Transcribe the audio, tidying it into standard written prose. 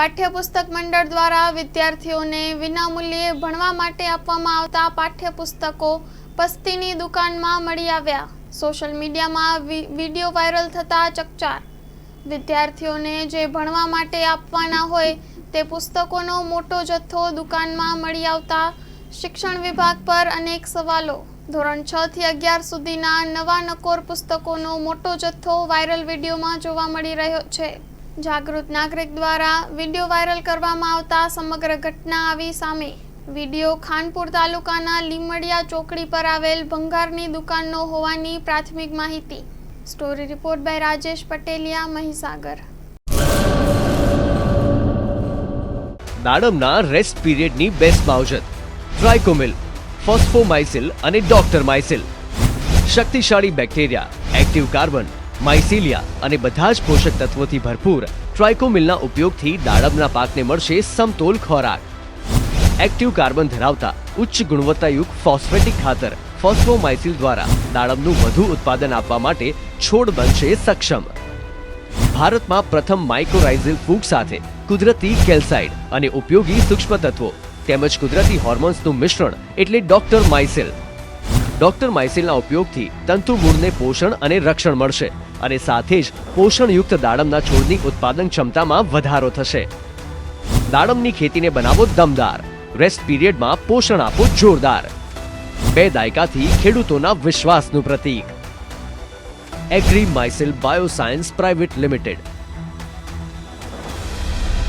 પાઠ્યપુસ્તક મંડળ દ્વારા વિદ્યાર્થીઓને વિનામૂલ્યે ભણવા માટે આપવામાં આવતા પાઠ્યપુસ્તકો પસ્તીની દુકાનમાં મળી આવ્યા। સોશિયલ મીડિયામાં વિડીયો વાયરલ થતા ચકચાર। વિદ્યાર્થીઓને જે ભણવા માટે આપવાના હોય તે પુસ્તકોનો મોટો જથ્થો દુકાનમાં મળી આવતા શિક્ષણ વિભાગ પર અનેક સવાલો। ધોરણ 6 થી 11 સુધીના નવા નકોર પુસ્તકોનો મોટો જથ્થો વાયરલ વિડીયોમાં જોવા મળી રહ્યો છે। જાગૃત નાગરિક દ્વારા વિડીયો વાયરલ કરવામાં આવતા સમગ્ર ઘટના આવી સામે। વિડીયો ખાનપુર તાલુકાના લીમડિયા ચોકડી પર આવેલ ભંગારની દુકાનનો હોવાની પ્રાથમિક માહિતી। Story report by Rajesh Pateliya, Mahisagar. દાડમના રેસ્ટ પીરિયડની બેસ્ટ માવજત ટ્રાઇકોમિલ, ફોસ્ફોમાઇસિલ અને ડોક્ટર માઇસિલ। શક્તિશાળી બેક્ટેરિયા, એક્ટિવ કાર્બન, માઇસિલિયા અને બધા જ પોષક તત્વોથી ભરપૂર ટ્રાઇકોમિલના ઉપયોગથી દાડમના પાકને મળશે સમતોલ ખોરાક। એક્ટિવ કાર્બન ધરાવતા ઉચ્ચ ગુણવત્તાયુક્ત ફોસ્ફેટિક ખાતર ફોસ્ફોમાઇસિલ દ્વારા દાડમનું વધુ ઉત્પાદન આપવા માટે છોડ બનશે સક્ષમ। ભારતમાં પ્રથમ માઇક્રોરાઇઝલ ફૂગ સાથે કુદરતી કેલ્સાઇડ અને ઉપયોગી સૂક્ષ્મ તત્વો તેમજ કુદરતી હોર્મોન્સનું મિશ્રણ એટલે ડોક્ટર માઇસિલ। ડોક્ટર માઇસિલના ઉપયોગથી તંતુમૂળને પોષણ અને રક્ષણ મળશે અને સાથે જ પોષણયુક્ત દાડમના છોડની ઉત્પાદન ક્ષમતામાં વધારો થશે। દાડમની ખેતીને બનાવો દમદાર, રેસ્ટ પીરિયડમાં પોષણ આપો જોરદાર। 2 દાયકાથી ખેડૂતોના વિશ્વાસનું પ્રતીક। Agri Mycil Bioscience Private limited.